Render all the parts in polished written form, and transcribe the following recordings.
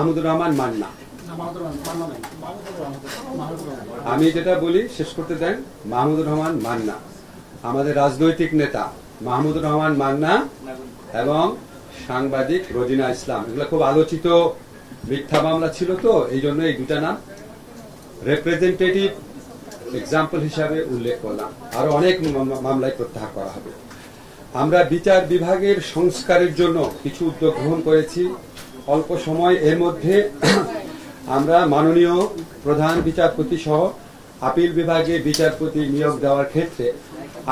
মাহমুদুর রহমান মান্না। আমি যেটা বলি শেষ করতে দেন। মাহমুদুর রহমান মান্না আমাদের রাজনৈতিক নেতা মাহমুদুর রহমান মান্না এবং সাংবাদিক রোজিনা ইসলাম, এগুলো খুব আলোচিত মিথ্যা মামলা ছিল, তো এই জন্য এই দুটা নাম রিপ্রেজেন্টেটিভ এক্সাম্পল হিসাবে উল্লেখ করলাম। আরো অনেক মামলায় প্রত্যাহার করা হবে। আমরা বিচার বিভাগের সংস্কারের জন্য কিছু উদ্যোগ গ্রহণ করেছি অল্প সময়। এর মধ্যে আমরা মাননীয় প্রধান বিচারপতি সহ আপিল বিভাগে বিচারপতি নিয়োগ দেওয়ার ক্ষেত্রে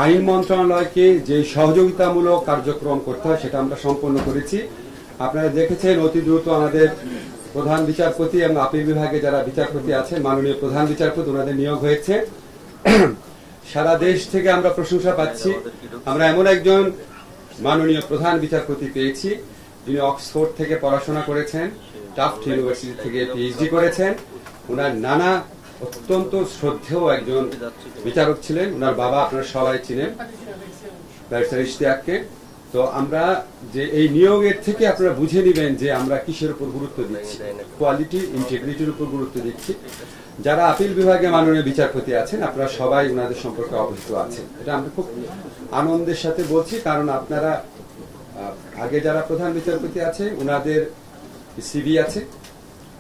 আইন মন্ত্রণালয়কে যে সহযোগিতামূলক কার্যক্রম করতে হয় সেটা আমরা সম্পন্ন করেছি। আপনারা দেখেছেন অতি দ্রুত আমাদের প্রধান বিচারপতি এবং আপিল বিভাগে যারা বিচারপতি আছেন মাননীয় প্রধান বিচারপতি ওনাদের নিয়োগ হয়েছে। সারা দেশ থেকে আমরা প্রশংসা পাচ্ছি। আমরা এমন একজন মাননীয় প্রধান বিচারপতি পেয়েছি যিনি অক্সফোর্ড থেকে পড়াশোনা করেছেন, টাফট ইউনিভার্সিটি থেকে পিএইচডি করেছেন। ওনার নানা অত্যন্ত শ্রদ্ধেয় একজন বিচারক ছিলেন। ওনার বাবা আপনারা সবাই চিনেন, ব্যারিস্টার ইশতিয়াককে। তো আমরা যে এই নিয়োগের থেকে আপনারা বুঝে নেবেন যে আমরা কিসের উপর গুরুত্ব দিচ্ছি, কোয়ালিটি ইন্টিগ্রিটির উপর গুরুত্ব দিচ্ছি। যারা আপিল বিভাগে মাননীয় বিচারপতি আছেন আপনারা সবাই ওনাদের সম্পর্কে অবহিত আছেন। এটা আমরা খুব আনন্দের সাথে বলছি, কারণ আপনারা আগে যারা প্রধান বিচারপতি আছে ওনাদের সিভি আছে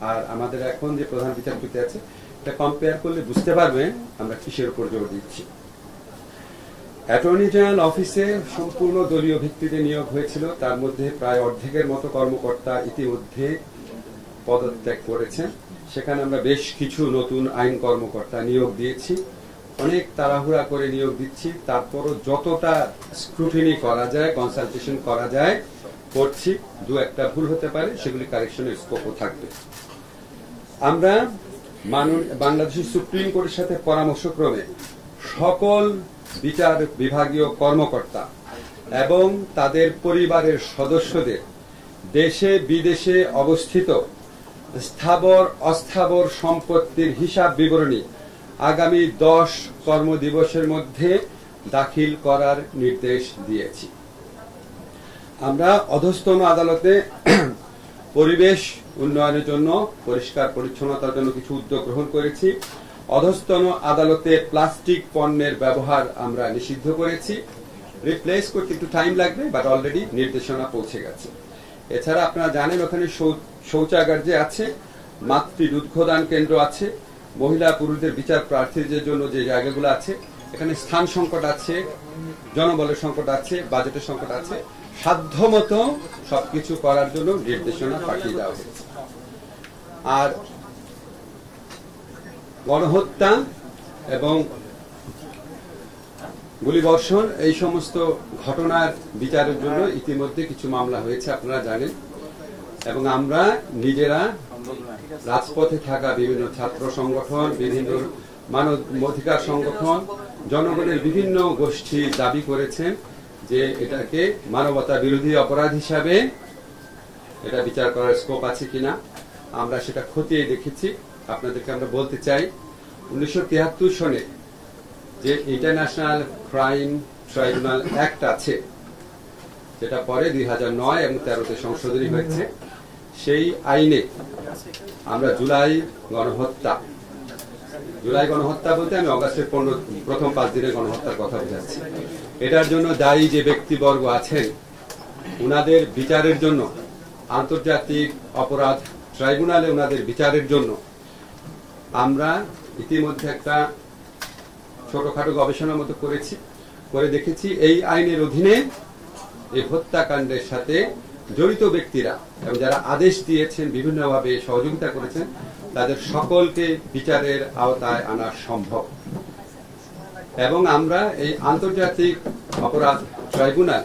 আর আমাদের এখন যে প্রধান বিচারপতি আছে এটা কম্পেয়ার করলে বুঝতে পারবেন আমরা কিসের উপর জোর দিচ্ছি। অ্যাটর্নি জেনারেল অফিসে সম্পূর্ণ দলীয় ভিত্তিতে নিয়োগ হয়েছিল, তার মধ্যে প্রায় অর্ধেকের মতো কর্মকর্তা ইতিমধ্যে পদত্যাগ করেছেন। সেখানে আমরা বেশ কিছু নতুন আইন কর্মকর্তা নিয়োগ দিয়েছি। অনেক তাড়াহুড়া করে নিয়োগ দিচ্ছি, তারপরও যতটা স্ক্রুটিনি করা যায়, কনসালটেশন করা যায় করছি। দু একটা ভুল হতে পারে, সেগুলি কারেকশনের স্কোপও থাকবে। আমরা বাংলাদেশের সুপ্রিম কোর্টের সাথে পরামর্শক্রমে সকল বিচার বিভাগীয় কর্মকর্তা এবং তাদের পরিবারের সদস্যদের দেশে বিদেশে অবস্থিত স্থাবর অস্থাবর সম্পত্তির হিসাব বিবরণী আগামী 10 কর্মদিবসের মধ্যে দাখিল করার নির্দেশ দিয়েছি। আমরা অধস্তন আদালতে পরিবেশ উন্নয়নের জন্য, পরিষ্কার পরিচ্ছন্নতার জন্য কিছু উদ্যোগ গ্রহণ করেছি। অধস্তন আদালতে প্লাস্টিক পণ্যের ব্যবহার আমরা নিষিদ্ধ করেছি। রিপ্লেস করতে একটু টাইম লাগবে, বাট অলরেডি নির্দেশনা পৌঁছে গেছে। এছাড়া আপনারা জানেন ওখানে শৌচাগার যে আছে, মাতৃ দুগ্ধদান কেন্দ্র আছে, মহিলা পুরুষদের বিচার প্রার্থীদের জন্য যে জায়গাগুলো আছে, এখানে স্থান সংকট আছে, জনবলের সংকট আছে, বাজেটের সংকট আছে। সাধ্যমতো সবকিছু করার জন্য নির্দেশনা পাঠিয়ে দেওয়া হয়েছে। আর গণহত্যা এবং গুলিবর্ষণ এই সমস্ত ঘটনার বিচারের জন্য ইতিমধ্যে কিছু মামলা হয়েছে আপনারা জানেন, এবং আমরা নিজেরা রাজপথে থাকা বিভিন্ন ছাত্র সংগঠন, বিভিন্ন মানবাধিকার সংগঠন, জনগণের বিভিন্ন গোষ্ঠী দাবি করেছেন যে এটাকে মানবতা বিরোধী অপরাধ হিসাবে এটা বিচার করার স্কোপ আছে কিনা। আমরা সেটা খতিয়ে দেখেছি। আপনাদেরকে আমরা বলতে চাই 1973 সনে যে ইন্টারন্যাশনাল ক্রাইম ট্রাইব্যুনাল অ্যাক্ট আছে, যেটা পরে 2009 এবং 13তে সংশোধনী হয়েছে, সেই আইনে আমরা জুলাই গণহত্যা বলতে আমি অগাস্টের প্রথম 5 দিনের গণহত্যার কথা বোঝাচ্ছি। এটার জন্য দায়ী যে ব্যক্তিবর্গ আছেন উনাদের বিচারের জন্য আন্তর্জাতিক অপরাধ ট্রাইব্যুনালে উনাদের বিচারের জন্য আমরা ইতিমধ্যে একটা ছোটখাটো গবেষণার মতো করে দেখেছি। এই আইনের অধীনে এই হত্যাকাণ্ডের সাথে জড়িত ব্যক্তিরা এবং যারা আদেশ দিয়েছেন, বিভিন্নভাবে সহযোগিতা করেছেন, তাদের সকলকে বিচারের আওতায় আনা সম্ভব। এবং আমরা এই আন্তর্জাতিক অপরাধ ট্রাইব্যুনাল,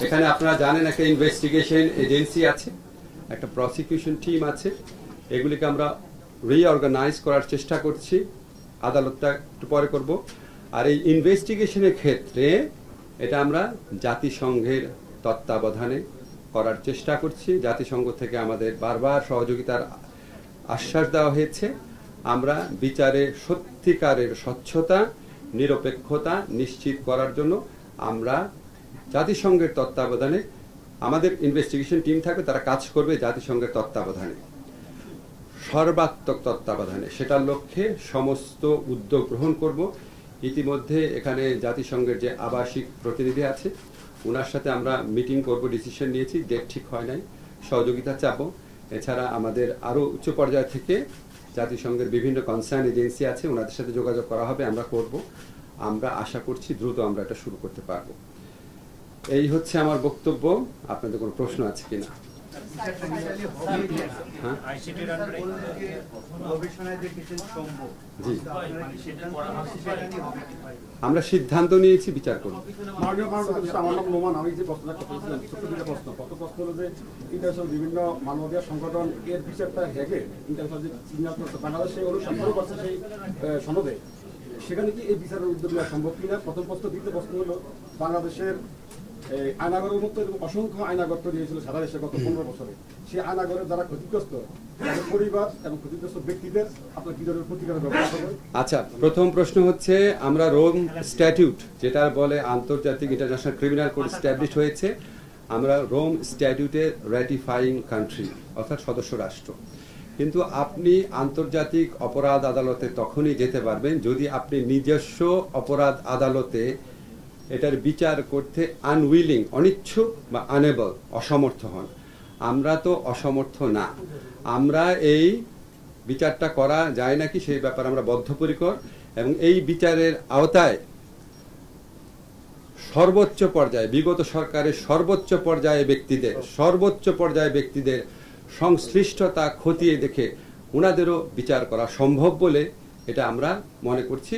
এখানে আপনারা জানেন একটা ইনভেস্টিগেশন এজেন্সি আছে, একটা প্রসিকিউশন টিম আছে, এগুলিকে আমরা রিঅর্গানাইজ করার চেষ্টা করছি। আদালতটা একটু পরে করব। আর এই ইনভেস্টিগেশনের ক্ষেত্রে এটা আমরা জাতিসংঘের তত্ত্বাবধানে করার চেষ্টা করছি। জাতিসংঘ থেকে আমাদের বারবার সহযোগিতার আশ্বাস দেওয়া হয়েছে। আমরা বিচারে সত্যিকারের স্বচ্ছতা, নিরপেক্ষতা নিশ্চিত করার জন্য আমরা জাতিসংঘের তত্ত্বাবধানে আমাদের ইনভেস্টিগেশন টিম থাকবে, তারা কাজ করবে জাতিসংঘের তত্ত্বাবধানে। সর্বাত্মক তত্ত্বাবধানে সেটার লক্ষ্যে সমস্ত উদ্যোগ গ্রহণ করব। ইতিমধ্যে এখানে জাতিসংঘের যে আবাসিক প্রতিনিধি আছে ওনার সাথে আমরা মিটিং করব, ডিসিশন নিয়েছি, ডেট ঠিক হয় নাই, সহযোগিতা চাবো। এছাড়া আমাদের আরও উচ্চ পর্যায় থেকে জাতিসংঘের বিভিন্ন কনসার্ন এজেন্সি আছে, ওনাদের সাথে যোগাযোগ করা হবে, আমরা করব। আমরা আশা করছি দ্রুত আমরা এটা শুরু করতে পারবো। এই হচ্ছে আমার বক্তব্য। আপনাদের কোনো প্রশ্ন আছে কিনা? আমরা সিদ্ধান্ত নিয়েছি, বিচার করব। আমার নাম নোমান। আমি যে প্রশ্নটা করেছিলাম ছোট্ট দুটো প্রশ্ন। প্রথম প্রশ্ন হলো যে ইন্টারন্যাশনাল বিভিন্ন মানবাধিকার সংগঠন এর বিচারটা হেগে ইন্টারন্যাশনাল যে চিন্তা করছে বাংলাদেশে অনুসন্ধান করছে সেই সনদে, সেখানে কি এই বিচারের উদ্যোগ নেওয়া সম্ভব কিনা? প্রথম প্রশ্ন। দ্বিতীয় প্রশ্ন হলো বাংলাদেশের আয়নাগরের মতো এরকম অসংখ্য আয়নাগর তৈরি হয়েছিল সারা দেশে গত 15 বছরে। সেই আয়নাগরের যারা ক্ষতিগ্রস্ত তাদের পরিবার এবং ক্ষতিগ্রস্ত ব্যক্তিদের আপনার কি ধরনের প্রতিকারের ব্যবস্থা করবেন? আচ্ছা, প্রথম প্রশ্ন হচ্ছে আমরা রোম স্ট্যাটিউট যেটা বলে আন্তর্জাতিক ইন্টারন্যাশনাল ক্রিমিনাল কোড স্ট্যাবলিশ হয়েছে, আমরা রোম স্ট্যাটিউটের র্যাটিফাইং কান্ট্রি অর্থাৎ সদস্য রাষ্ট্র। কিন্তু আপনি আন্তর্জাতিক অপরাধ আদালতে তখনই যেতে পারবেন যদি আপনি নিজস্ব অপরাধ আদালতে এটার বিচার করতে আনউইলিং, অনিচ্ছুক বা আনএবল, অসমর্থ হন। আমরা তো অসমর্থ না। আমরা এই বিচারটা করা যায় নাকি সেই ব্যাপারে আমরা বদ্ধপরিকর, এবং এই বিচারের আওতায় সর্বোচ্চ পর্যায়ে, বিগত সরকারের সর্বোচ্চ পর্যায়ে ব্যক্তিদের সংশ্লিষ্টতা খতিয়ে দেখে ওনাদেরও বিচার করা সম্ভব বলে এটা আমরা মনে করছি।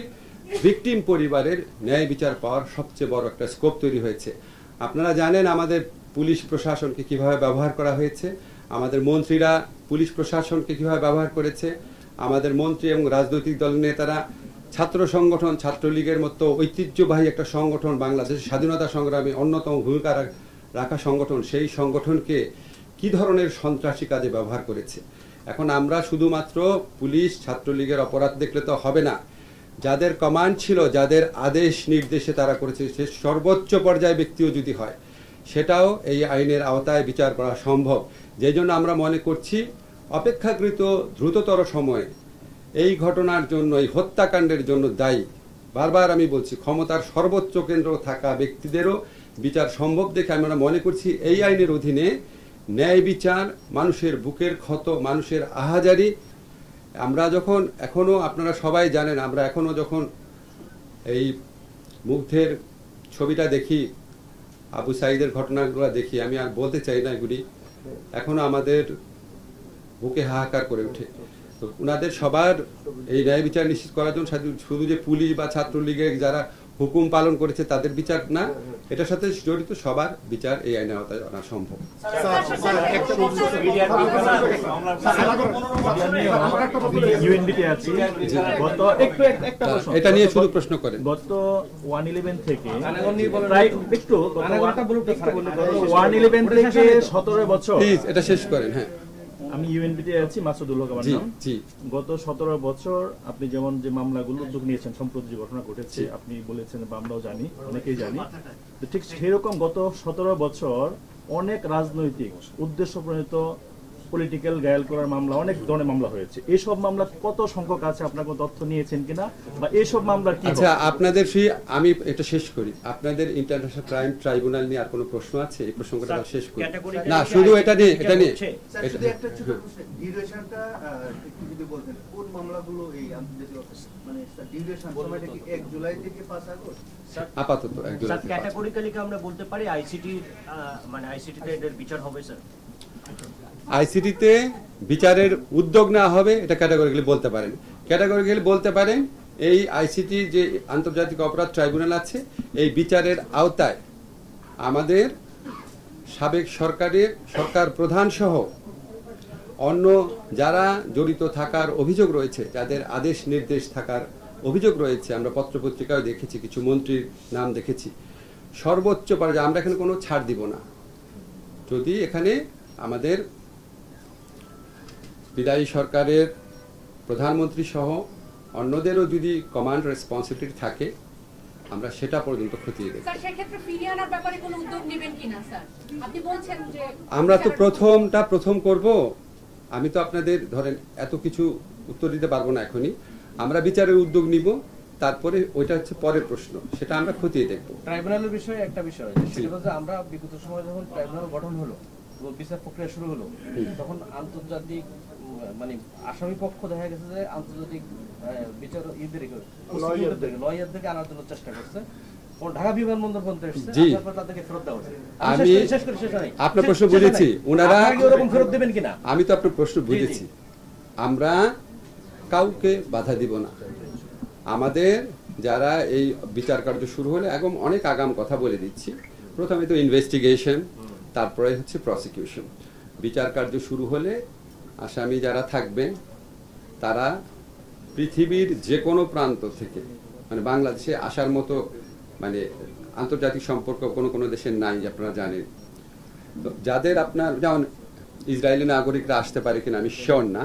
ভিকটিম পরিবারের ন্যায় বিচার পাওয়ার সবচেয়ে বড় একটা স্কোপ তৈরি হয়েছে। আপনারা জানেন আমাদের পুলিশ প্রশাসনকে কিভাবে ব্যবহার করা হয়েছে, আমাদের মন্ত্রীরা পুলিশ প্রশাসনকে কিভাবে ব্যবহার করেছে, আমাদের মন্ত্রী এবং রাজনৈতিক দলের নেতারা ছাত্র সংগঠন, ছাত্রলীগের মতো ঐতিহ্যবাহী একটা সংগঠন, বাংলাদেশের স্বাধীনতা সংগ্রামে অন্যতম ভূমিকা রাখা সংগঠন, সেই সংগঠনকে কি ধরনের সন্ত্রাসী কাজে ব্যবহার করেছে। এখন আমরা শুধুমাত্র পুলিশ ছাত্রলীগের অপরাধ দেখলে তো হবে না। যাদের কমান্ড ছিল, যাদের আদেশ নির্দেশে তারা করেছে, সে সর্বোচ্চ পর্যায়ে ব্যক্তিও যদি হয় সেটাও এই আইনের আওতায় বিচার করা সম্ভব। যেই জন্য আমরা মনে করছি অপেক্ষাকৃত দ্রুততর সময়ে এই ঘটনার জন্য, এই হত্যাকাণ্ডের জন্য দায়ী, বারবার আমি বলছি, ক্ষমতার সর্বোচ্চ কেন্দ্র থাকা ব্যক্তিদেরও বিচার সম্ভব দেখে আমরা মনে করছি এই আইনের অধীনে ন্যায় বিচার, মানুষের বুকের ক্ষত, মানুষের আহাজারি। আমরা যখন এখনো, আপনারা সবাই জানেন, আমরা এখনো যখন এই মুগ্ধের ছবিটা দেখি, আবু সাঈদের ঘটনাগুলো দেখি, আমি আর বলতে চাই না এগুলি, এখনো আমাদের বুকে হাহাকার করে ওঠে। তো ওনাদের সবার এই ন্যায় বিচার নিশ্চিত করার জন্য শুধু যে পুলিশ বা ছাত্রলীগের যারা হুকুম পালন করেছে তাদের বিচার না, এটার সাথে জড়িত সবার বিচার এই আইনের আওতায় আনা সম্ভব। এটা নিয়ে শুধু প্রশ্ন করেন। গত 111 থেকে 17 বছর, প্লিজ এটা শেষ করেন। হ্যাঁ, আমি ইউএনবিতে আছি, মাসুদুল হক আমার নাম। গত 17 বছর আপনি যেমন যে মামলাগুলো উদ্যোগ নিয়েছেন, সম্প্রতি যে ঘটনা ঘটেছে আপনি বলেছেন বা আমরাও জানি, অনেকেই জানি, ঠিক সেরকম গত 17 বছর অনেক রাজনৈতিক উদ্দেশ্য প্রণীত পলিটিক্যাল গায়াল করার মামলা, অনেক ধরনের মামলা হয়েছে। এইসব মামলা কত সংখ্যক আছে, আপনার কোনো তথ্য নিয়েছেন কিনা, বা এইসব মামলার কি? আচ্ছা, আপনাদের আমি এটা শেষ করি। আপনাদের ইন্টারন্যাশনাল ক্রাইম ট্রাইব্যুনাল নিয়ে আর কোনো প্রশ্ন আছে? এই প্রসঙ্গটা শেষ করি না, শুধু এটা নিয়ে ডিউরেশনটা একটু যদি বলতেন, কোন মামলাগুলো এই মানে ডিউরেশন সময়টা কি 1 জুলাই থেকে 5 আগস্ট? আপাতত 1 জুলাই। স্যার, ক্যাটাগরিক্যালি কি আমরা বলতে পারি আইসিটি, মানে আইসিটিতে এর বিচার হবে স্যার? আইসিটিতে বিচারের উদ্যোগ নেওয়া হবে, এটা ক্যাটাগরিক্যালি বলতে পারেন। ক্যাটাগরিক্যালি বলতে পারেন এই আইসিটি যে আন্তর্জাতিক অপরাধ ট্রাইব্যুনাল আছে, এই বিচারের আওতায় আমাদের সাবেক সরকার প্রধান সহ অন্য যারা জড়িত থাকার অভিযোগ রয়েছে, যাদের আদেশ নির্দেশ থাকার অভিযোগ রয়েছে, আমরা পত্রপত্রিকায় দেখেছি, কিছু মন্ত্রীর নাম দেখেছি, সর্বোচ্চ পর্যায়ে আমরা এখানে কোনো ছাড় দিব না। যদি এখানে আমাদের বিদায়ী সরকারের প্রধানমন্ত্রী সহ অন্যদেরও যদি কমান্ড রেসপন্সিবিলিটি থাকে, আমরা সেটা পর্যন্ত খতিয়ে দেখব। স্যার, সেক্ষেত্রে ফিরিয়ে আনার ব্যাপারে কোনো উদ্যোগ নেবেন কিনা স্যার? আপনি বলছেন যে আমরা তো প্রথম করব, আমি তো আপনাদের ধরেন এত কিছু উত্তর দিতে পারবো না এখনই। আমরা বিচারের উদ্যোগ নিব, তারপরে ওইটা হচ্ছে পরের প্রশ্ন, সেটা আমরা খতিয়ে দেখবো। ট্রাইব্যুনালের বিষয়ে একটা বিষয়, সেটা হচ্ছে আমরা বিগত সময় যখন ট্রাইব্যুনাল গঠন হলো, বিচার প্রক্রিয়া শুরু হলো, তখন আন্তর্জাতিক মানে আসামি পক্ষ দেখা গেছে যে আন্তর্জাতিক বিচার লয়ারদেরকে আনার জন্য চেষ্টা করছে। ঢাকা বিমানবন্দর পর্যন্ত এসেছে, তাদেরকে ফেরত দেওয়া হয়েছে। আমি আপনার প্রশ্ন বুঝেছি, ওনারা ওরকম ফেরত দেবেন কিনা? আমি তো আপনার প্রশ্ন বুঝেছি। আমরা কাউকে বাধা দিব না। আমাদের যারা এই বিচার কার্য শুরু হলে একদম অনেক আগাম কথা বলে দিচ্ছি, প্রথমে তো ইনভেস্টিগেশন, তারপরে হচ্ছে প্রসিকিউশন। বিচার কার্য শুরু হলে আসামি যারা থাকবেন তারা পৃথিবীর যে কোনো প্রান্ত থেকে, মানে বাংলাদেশে আসার মতো মানে আন্তর্জাতিক সম্পর্ক কোনো কোনো দেশের নাই, আপনারা জানেন। তো যাদের আপনার যেমন ইসরায়েলি নাগরিকরা আসতে পারে কিনা আমি শিওর না,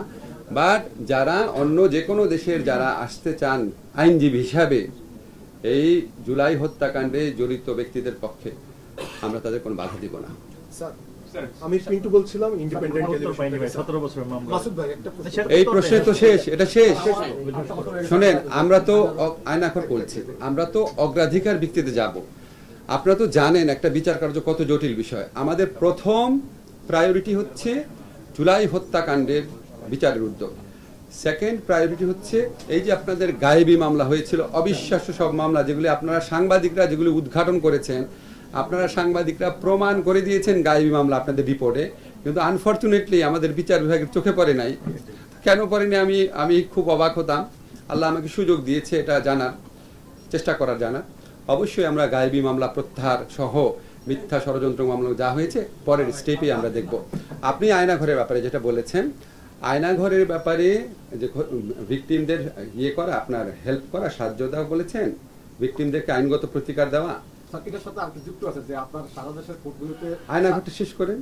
বাট যারা অন্য যে কোনো দেশের যারা আসতে চান আইনজীবী হিসাবে এই জুলাই হত্যাকাণ্ডে জড়িত ব্যক্তিদের পক্ষে আমরা তাদের কোনো বাধা দিব না। আমি পিন্টু বলছিলাম, ইন্ডিপেন্ডেন্ট টেলিভিশন। 17 বছরের মামলা। মাসুদ ভাই একটা এই প্রশ্ন তো শেষ, এটা শেষ। শোনেন, আমরা তো আইনাখর বলছি, আমরা তো অগ্রাধিকার ভিত্তিতে যাব। আপনারা তো জানেন একটা বিচার কার্য কত জটিল বিষয়। আমাদের প্রথম প্রায়োরিটি হচ্ছে জুলাই হত্যাকাণ্ডের বিচারের উদ্যোগ। সেকেন্ড প্রায়োরিটি হচ্ছে এই যে আপনাদের গায়েবী মামলা হয়েছিল, অবিশ্বাস্য সব মামলা, যেগুলি আপনারা সাংবাদিকরা যেগুলি উদ্ঘাটন করেছেন, আপনারা সাংবাদিকরা প্রমাণ করে দিয়েছেন গায়েবী মামলা আপনাদের রিপোর্টে, কিন্তু আনফরচুনেটলি আমাদের বিচার বিভাগের চোখে পড়ে নাই। কেন পড়েনি আমি খুব অবাক হতাম। আল্লাহ আমাকে সুযোগ দিয়েছে এটা জানার, চেষ্টা করার জানার। অবশ্যই আমরা গায়েবী মামলা প্রত্যাহার সহ মিথ্যা ষড়যন্ত্র মামলা যা হয়েছে পরের স্টেপে আমরা দেখব। আপনি আয়নাঘরের ব্যাপারে যেটা বলেছেন, আয়নাঘরের ব্যাপারে যে ভিকটিমদের ইয়ে করা, আপনার হেল্প করা, সাহায্য দেওয়া বলেছেন, ভিকটিমদেরকে আইনগত প্রতিকার দেওয়া, এটার সাথে আর যুক্ত আছে যে আপনার সারা দেশের কোর্টগুলোতে আয়নাঘরটা শেষ করেন।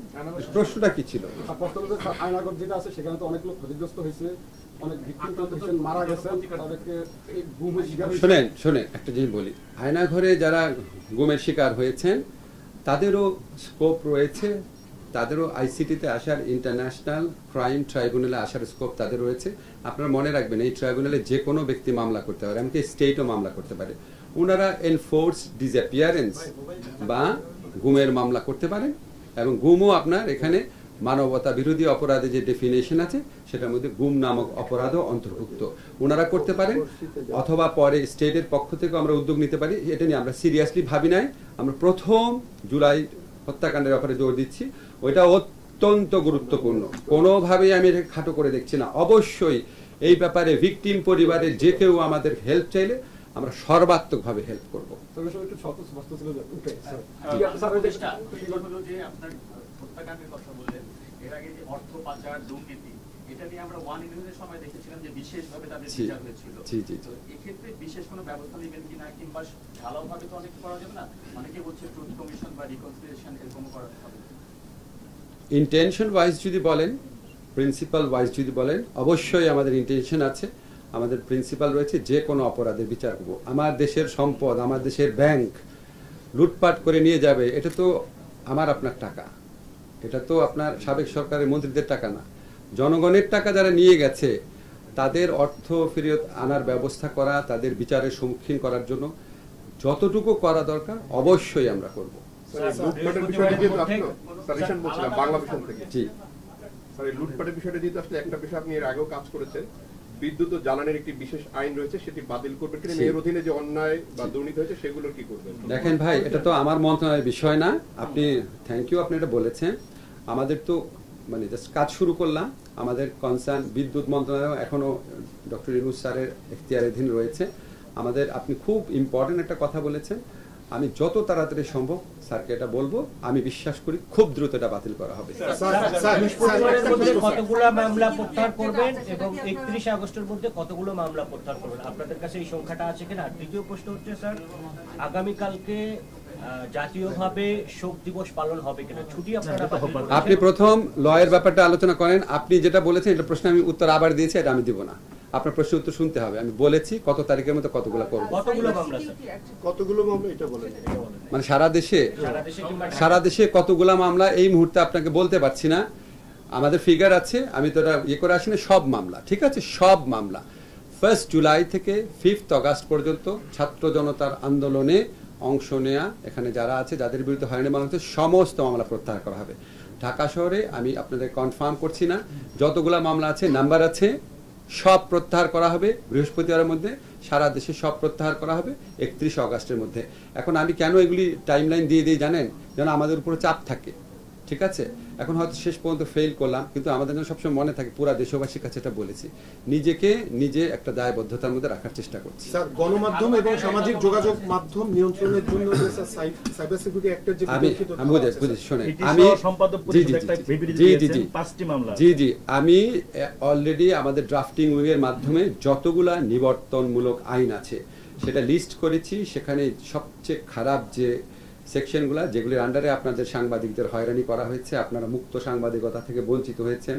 প্রশ্নটা কি ছিল? আয়নাঘর যেটা আছে সেখানে তো অনেক লোক ক্ষতিগ্রস্ত হয়েছে, অনেক ভিকটিম মারা গেছেন, তাদেরকে শোনেন একটা জিনিস বলি, আয়নাঘরে যারা গুমের শিকার হয়েছেন তাদেরও স্কোপ রয়েছে, তাদেরও আইসিটিতে আসার, ইন্টারন্যাশনাল ক্রাইম ট্রাইব্যুনালে আসার স্কোপ তাদের রয়েছে। আপনারা মনে রাখবেন এই ট্রাইব্যুনালে যে কোনো ব্যক্তি মামলা করতে পারে, এমনকি স্টেটও মামলা করতে পারে। ওনারা এনফোর্স ডিসঅ্যাপিয়ারেন্স বা গুমের মামলা করতে পারেন, এবং গুমও আপনার এখানে মানবতা বিরোধী অপরাধে যে ডেফিনেশন আছে সেটার মধ্যে গুম নামক অপরাধও অন্তর্ভুক্ত। ওনারা করতে পারেন, অথবা পরে স্টেটের পক্ষ থেকে আমরা উদ্যোগ নিতে পারি। এটা নিয়ে আমরা সিরিয়াসলি ভাবি নাই। আমরা প্রথম জুলাই হত্যাকাণ্ডের ব্যাপারে জোর দিচ্ছি, ওইটা অত্যন্ত গুরুত্বপূর্ণ। কোনোভাবেই আমি এটা খাটো করে দেখছি না। অবশ্যই এই ব্যাপারে ভিকটিম পরিবারের যে কেউ আমাদের হেল্প চাইলে আমরা সর্বাত্মকভাবে হেল্প করবো। এটা নিয়ে আমরা ওয়ান ইলেভেনের সময় দেখেছিলাম যে বিশেষভাবে তাদের বিচার হয়েছিল। এক্ষেত্রে বিশেষ কোনো ব্যবস্থা নেবেন কিনা, কিংবা ঢালাওভাবে তো অনেক করা যাবে না, অনেকে বলছে ট্রুথ কমিশন বা রিকনসিলিয়েশন এরকম করা হবে। ইন্টেনশন ওয়াইজ যদি বলেন, প্রিন্সিপাল ওয়াইজ যদি বলেন, অবশ্যই আমাদের ইন্টেনশন আছে, আমাদের প্রিন্সিপাল রয়েছে যে কোনো অপরাধের বিচার করব। আমার দেশের সম্পদ, আমার দেশের ব্যাংক লুটপাট করে নিয়ে যাবে, এটা তো আমার আপনার টাকা, এটা তো আপনার সাবেক সরকারের মন্ত্রীদের টাকা না, জনগণের টাকা যারা নিয়ে গেছে তাদের অর্থ ফেরত আনার ব্যবস্থা করা, তাদের বিচারের সম্মুখীন করার জন্য যতটুকু করা দরকার অবশ্যই আমরা করব। লুটপাটের বিষয়টা যেহেতু আসলে একটা বিষয় আপনি এর আগেও কাজ করেছেন, বিদ্যুৎ ও জ্বালানির একটি বিশেষ আইন রয়েছে, সেটি বাতিল করবেন কিনা, এর অধীনে যে অন্যায় বা দুর্নীতি হয়েছে সেগুলো কি করবেন? দেখেন ভাই, এটা তো আমার মন্ত্রণালয়ের বিষয় না। আপনি থ্যাংক ইউ, আপনি এটা বলেছেন। আমাদের তো মানে জাস্ট কাজ শুরু করলাম। আমাদের কনসার্ন বিদ্যুৎ মন্ত্রণালয় এখনো ডক্টর ইউনূস স্যারের এখতিয়ারাধীন রয়েছে। আমাদের আপনি খুব ইম্পর্টেন্ট একটা কথা বলেছেন, আমি যত তাড়াতাড়ি সম্ভব স্যারকে এটা বলবো। আমি বিশ্বাস করি খুব দ্রুত এটা বাতিল করা হবে। কতগুলো মামলা প্রত্যাহার করবেন এবং 31 আগস্টের মধ্যে কতগুলো মামলা প্রত্যাহার করবেন, আপনাদের কাছে এই সংখ্যাটা আছে কিনা? দ্বিতীয় প্রশ্ন হচ্ছে স্যার, আগামীকালকে জাতীয়ভাবে শোক দিবস পালন হবে কিনা? ছুটি আপনারা আপনি প্রথম লয়ের ব্যাপারটা আলোচনা করেন। আপনি যেটা বলেছেন এটা প্রশ্ন আমি উত্তর আবার দিয়েছি, এটা আমি দিব না। আপনার প্রশ্নের উত্তর শুনতে হবে। আমি বলেছি কত তারিখের মধ্যে কতগুলো করব। কতগুলো মামলা এটা বলেন, মানে সারা দেশে কতগুলা মামলা এই মুহূর্তে আপনাকে বলতে পারছি না। আমাদের ফিগার আছে, আমি তো এটা ইয়ে করে আসিনি, সব মামলা, ঠিক আছে, সব মামলা 1 জুলাই থেকে 5 অগাস্ট পর্যন্ত ছাত্র জনতার আন্দোলনে অংশ নেয়া এখানে যারা আছে, যাদের বিরুদ্ধে হয়রানি মামলা হচ্ছে, সমস্ত মামলা প্রত্যাহার করা হবে। ঢাকা শহরে আমি আপনাদের কনফার্ম করছি না, যতগুলা মামলা আছে, নাম্বার আছে, সব প্রত্যাহার করা হবে বৃহস্পতিবারের মধ্যে, সারা দেশে সব প্রত্যাহার করা হবে 31 অগাস্টের মধ্যে। এখন আমি কেন এগুলি টাইমলাইন দিয়ে দিই জানেন, যেন আমাদের উপরে চাপ থাকে, ঠিক আছে। এখন হয়তো শেষ পর্যন্ত ফেল করলাম, কিন্তু আমাদের যেন সবসময় মনে থাকে, পুরা দেশবাসীর কাছে এটা বলেছি, নিজেকে নিজে একটা দায়বদ্ধতার মধ্যে রাখার চেষ্টা করছি। স্যার, গণমাধ্যম এবং সামাজিক যোগাযোগ মাধ্যম নিয়ন্ত্রণের জন্য সাইবার সিকিউরিটি অ্যাক্টের যে আমি বুঝেছি, শুনে আমি জি আমি অলরেডি আমাদের ড্রাফটিং উইংয়ের মাধ্যমে যতগুলা নিবর্তনমূলক আইন আছে সেটা লিস্ট করেছি। সেখানে সবচেয়ে খারাপ যে সেকশনগুলা, যেগুলির আন্ডারে আপনাদের সাংবাদিকদের হয়রানি করা হয়েছে, আপনারা মুক্ত সাংবাদিকতা থেকে বঞ্চিত হয়েছেন,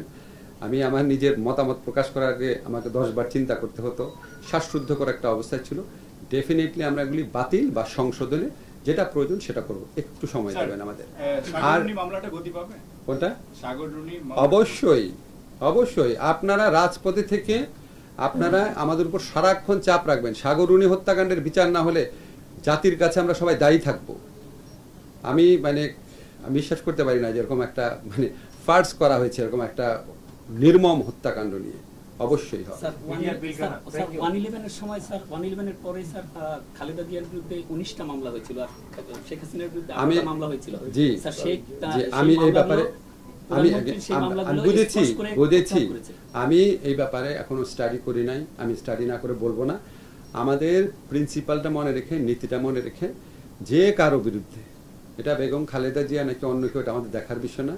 আমি আমার নিজের মতামত প্রকাশ করার আগে আমাকে 10 বার চিন্তা করতে হতো, শ্বাসরুদ্ধকর একটা অবস্থায় ছিল। ডেফিনেটলি আমরা এগুলি বাতিল বা সংশোধনে যেটা প্রয়োজন সেটা করব, একটু সময় দেবেন আমাদের। আর মামলাটা গতি পাবে কোনটা? সাগররুনি অবশ্যই অবশ্যই আপনারা রাজপথে থেকে আপনারা আমাদের উপর সারাক্ষণ চাপ রাখবেন। সাগররুনি হত্যাকাণ্ডের বিচার না হলে জাতির কাছে আমরা সবাই দায়ী থাকব। আমি বিশ্বাস করতে পারি না যেরকম একটা ফার্স করা হয়েছে, এরকম একটা নির্মম হত্যাকাণ্ড নিয়ে। অবশ্যই হবে। স্যার 111-এর সময়, স্যার 111-এর পরে স্যার খালেদা জিয়ার বিরুদ্ধে 19টা মামলা হয়েছিল, আর শেখ হাসিনার বিরুদ্ধে 8টা মামলা হয়েছিল। জি স্যার, আমি এই ব্যাপারে বুঝেছি, আমি এই ব্যাপারে এখনো স্টাডি করি নাই, আমি স্টাডি না করে বলবো না। আমাদের প্রিন্সিপালটা মনে রেখে, নীতিটা মনে রেখে, যে কারো বিরুদ্ধে, এটা বেগম খালেদা জিয়া নাকি অন্য কেউ, এটা আমাদের দেখার বিষয় না,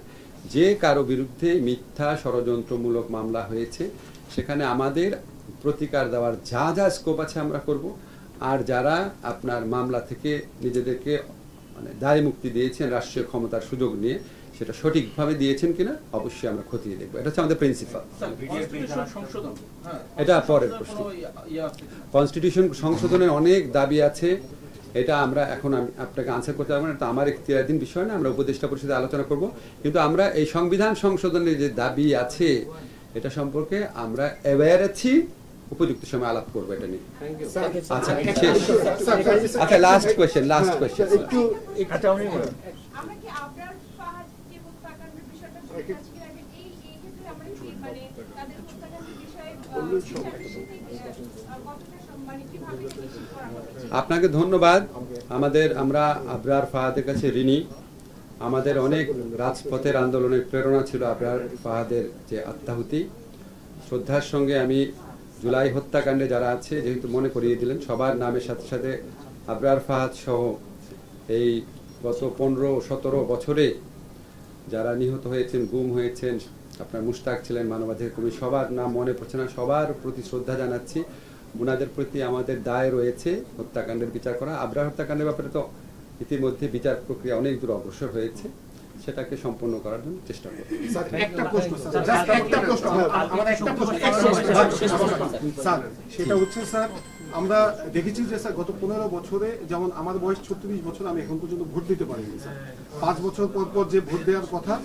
যে কারো বিরুদ্ধে মিথ্যা ষড়যন্ত্রমূলক মামলা হয়েছে সেখানে আমাদের প্রতিকার দেওয়ার যা যা স্কোপ আছে আমরা করব। আর যারা আপনার মামলা থেকে নিজেদেরকে দায় মুক্তি দিয়েছেন রাষ্ট্রীয় ক্ষমতার সুযোগ নিয়ে, সেটা সঠিকভাবে দিয়েছেন কিনা অবশ্যই আমরা খতিয়ে দেখবো। এটা হচ্ছে আমাদের প্রিন্সিপাল। এটা পরের প্রশ্ন। কনস্টিটিউশন সংশোধনের অনেক দাবি আছে, এটা আমরা এখন আপনাকে আনসার করতে পারবো না, এটা আমার ইখতিয়ারাধীন বিষয় না, আমরা উপদেষ্টা পরিষদে আলোচনা করব। কিন্তু আমরা এই সংবিধান সংশোধনের যে দাবি আছে এটা সম্পর্কে আমরা অ্যাওয়্যার আছি, উপযুক্ত সময় আলাপ করবো এটা নিয়ে। আচ্ছা, লাস্ট কোয়েশ্চেন একটু আপনাকে ধন্যবাদ। আমরা আবরার ফাহাদের কাছে ঋণী। আমাদের অনেক রাজপথের আন্দোলনের প্রেরণা ছিল আবরার ফাহাদের যে আত্মাহুতি। শ্রদ্ধার সঙ্গে আমি জুলাই হত্যাকাণ্ডে যারা আছে, যেহেতু মনে করিয়ে দিলেন, সবার নামের সাথে সাথে আবরার ফাহাদ সহ এই গত 15-17 বছরে যারা নিহত হয়েছেন, গুম হয়েছেন, আপনার মুশতাক ছিলেন, মানবাধিকার কর্মী, সবার নাম মনে পড়ছে না, সবার প্রতি শ্রদ্ধা জানাচ্ছি। ওনাদের প্রতি আমাদের দায় রয়েছে হত্যাকাণ্ডের বিচার করা। আবরার হত্যাকাণ্ডের ব্যাপারে তো ইতিমধ্যে বিচার প্রক্রিয়া অনেক দূর অগ্রসর হয়েছে, সেটাকে সম্পন্ন করার জন্য চেষ্টা করব। সেটা হচ্ছে স্যার, আমরা দেখেছি যে স্যার গত 15 বছরে, যেমন আমার বয়স 36 বছর, আমি এখন পর্যন্ত ভোট দিতে পারিনি স্যার। 5 বছর পর পর যে ভোট দেওয়ার কথা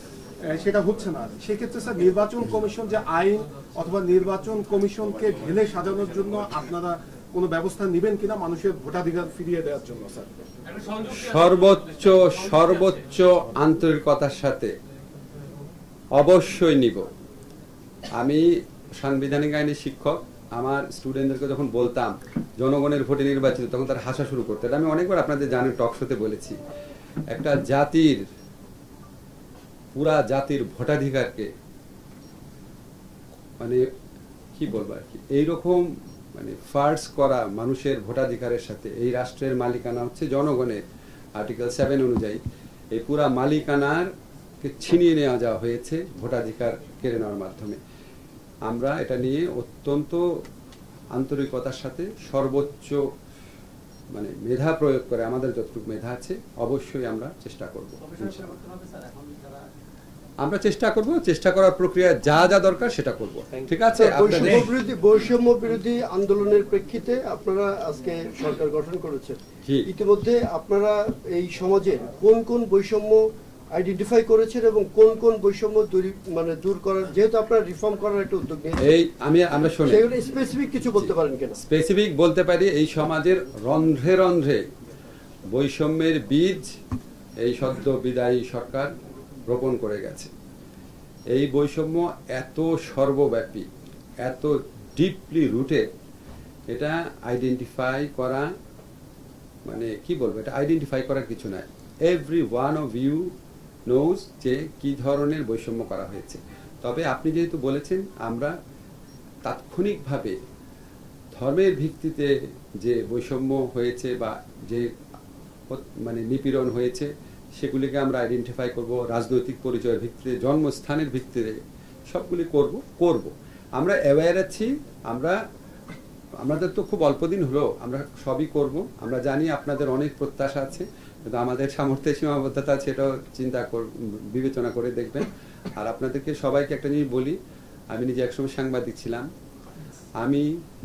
সেটা হচ্ছে না। সেক্ষেত্রে স্যার নির্বাচন কমিশন যে আইন অথবা নির্বাচন কমিশনকে ঢেলে সাজানোর জন্য আপনারা কোনো ব্যবস্থা নেবেন কিনা মানুষের ভোটাধিকার ফিরিয়ে দেওয়ার জন্য? স্যার, সর্বোচ্চ আন্তরিকতার সাথে অবশ্যই নিব। আমি সাংবিধানিক আইনের শিক্ষক, আমার স্টুডেন্টদেরকে যখন বলতাম জনগণের ভোটে নির্বাচিত, তখন তারা হাসা শুরু করতো। এটা আমি অনেকবার আপনাদের জানেন, টক শোতে বলেছি। একটা জাতির, পুরা জাতির ভোটাধিকারকে কি বলবো আর কি, এইরকম ফার্স করা মানুষের ভোটাধিকারের সাথে, এই রাষ্ট্রের মালিকানা হচ্ছে জনগণের, আর্টিকেল 7 অনুযায়ী এই পুরা মালিকানারকে ছিনিয়ে নেওয়া যাওয়া হয়েছে ভোটাধিকার কেড়ে নেওয়ার মাধ্যমে। আমরা এটা নিয়ে অত্যন্ত আন্তরিকতার সাথে সর্বোচ্চ মেধা প্রয়োগ করে, আমাদের যতটুকু মেধা আছে অবশ্যই আমরা চেষ্টা করব। আমরা চেষ্টা করার প্রক্রিয়া যা যা দরকার সেটা করব। ঠিক আছে। বৈষম্য বিরোধী আন্দোলনের প্রেক্ষিতে আপনারা আজকে সরকার গঠন করেছেন। ইতিমধ্যে আপনারা এই সমাজের কোন কোন বৈষম্য আইডেন্টিফাই করেছেন এবং কোন কোন বৈষম্য দূর করার, যেহেতু আপনারা রিফর্ম করার একটা উদ্যোগ নিয়েছেন, এই আমরা শুনি সেগুলো স্পেসিফিক কিছু বলতে পারেন কিনা? স্পেসিফিক বলতে পারি, এই সমাজের রন্ধ্রে রন্ধ্রে বৈষম্যের বীজ এই সদ্য বিদায়ী সরকার রোপণ করে গেছে। এই বৈষম্য এত সর্বব্যাপী, এত ডিপলি রুটেড, এটা আইডেন্টিফাই করা মানে কি বলবো, এটা আইডেন্টিফাই করার কিছু নাই। Every one of you knows যে কি ধরনের বৈষম্য করা হয়েছে। তবে আপনি যেহেতু বলেছেন, আমরা তাৎক্ষণিকভাবে ধর্মের ভিত্তিতে যে বৈষম্য হয়েছে বা যে মানে নিপীড়ন হয়েছে সেগুলিকে আমরা আইডেন্টিফাই করব, রাজনৈতিক পরিচয়ের ভিত্তিতে, জন্মস্থানের ভিত্তিতে সবগুলি করব। আমরা অ্যাওয়্যার আছি, আমাদের তো খুব অল্প দিন হলো, আমরা সবই করব। আমরা জানি আপনাদের অনেক প্রত্যাশা আছে, কিন্তু আমাদের সামর্থ্যের সীমাবদ্ধতা আছে, এটাও বিবেচনা করে দেখবেন। আর আপনাদেরকে সবাইকে একটা জিনিস বলি, আমি নিজে একসময় সাংবাদিক ছিলাম, আমি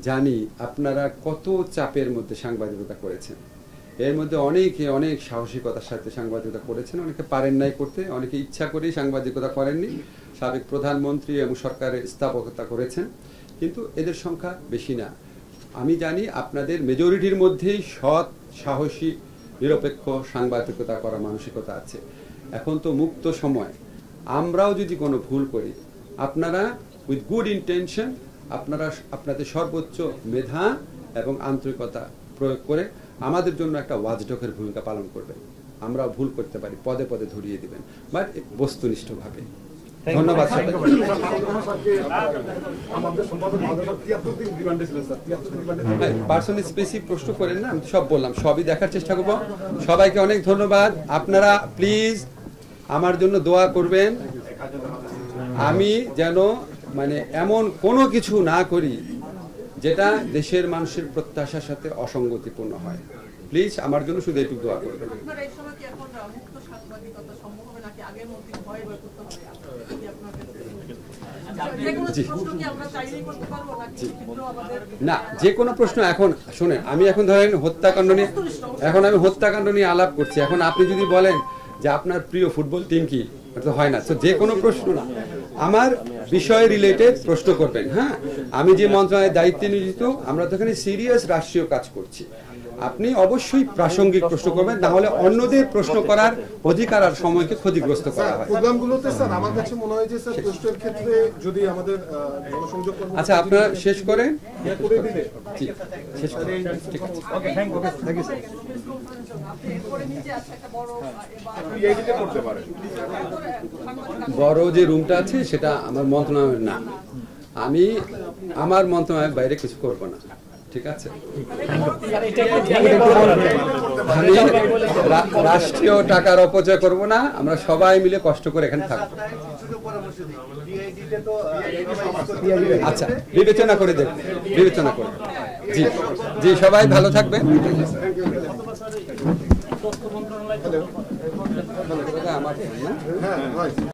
জানি আপনারা কত চাপের মধ্যে সাংবাদিকতা করেছেন। এর মধ্যে অনেকে অনেক সাহসিকতার সাথে সাংবাদিকতা করেছেন, অনেকে পারেন নাই করতে, অনেকে ইচ্ছা করেই সাংবাদিকতা করেননি। সাবেক প্রধানমন্ত্রী এবং সরকারের স্থাপকতা করেছেন, কিন্তু এদের সংখ্যা বেশি না। আমি জানি আপনাদের মেজরিটির মধ্যেই সৎ, সাহসী, নিরপেক্ষ সাংবাদিকতা করা মানসিকতা আছে। এখন তো মুক্ত সময়, আমরাও যদি কোনো ভুল করি, আপনারা উইথ গুড ইন্টেনশন আপনারা আপনাদের সর্বোচ্চ মেধা এবং আন্তরিকতা প্রয়োগ করে আমাদের জন্য একটা ওয়াচডগের ভূমিকা পালন করবেন। আমরাও ভুল করতে পারি, পদে পদে ধরিয়ে দিবেন, বাট বস্তুনিষ্ঠভাবে। ধন্যবাদ। পার্সোনাল স্পেসিফিক প্রশ্ন করেন না, আমি সব বললাম, সবই দেখার চেষ্টা করব। সবাইকে অনেক ধন্যবাদ। আপনারা প্লিজ আমার জন্য দোয়া করবেন, আমি যেন মানে এমন কোনো কিছু না করি যেটা দেশের মানুষের প্রত্যাশার সাথে অসঙ্গতিপূর্ণ হয়। প্লিজ আমার জন্য শুধু একটু দোয়া করবেন। না, যে কোনো প্রশ্ন এখন শুনেন, আমি এখন ধরেন হত্যাকাণ্ড নিয়ে, এখন আমি হত্যাকাণ্ড নিয়ে আলাপ করছি। এখন আপনি যদি বলেন যে আপনার প্রিয় ফুটবল টিম কি, তো হয় না। তো যে কোনো প্রশ্ন না, আমার বিষয় রিলেটেড প্রশ্ন করবেন। হ্যাঁ, আমি যে মন্ত্রণালয়ের দায়িত্বে নিয়োজিত, আমরা তো এখানে সিরিয়াস রাষ্ট্রীয় কাজ করছি। আপনি অবশ্যই প্রাসঙ্গিক প্রশ্ন করবেন, না হলে অন্যদের প্রশ্ন করার অধিকার আর সময়কে ক্ষতিগ্রস্ত করা হয়। প্রোগ্রামগুলোতে স্যার আমার কাছে মনে হয় যে স্যার প্রশ্নের ক্ষেত্রে যদি আমাদের জনসংযোগ কর্মকর্তা, আচ্ছা আপনারা শেষ করেন। করে দিলে জি, শেষ করেন। ঠিক আছে, ওকে, থ্যাংক ইউ স্যার। বড় যে রুমটা আছে সেটা আমার মন্ত্রণালয়ের না, আমি আমার মন্ত্রণালয়ের বাইরে কিছু করব না। ঠিক আছে, আমি রাষ্ট্রীয় টাকার অপচয় করব না, আমরা সবাই মিলে কষ্ট করে এখানে থাকবো। আচ্ছা, বিবেচনা করে দেখুন, বিবেচনা করে। জি জি, সবাই ভালো থাকবেন। আমার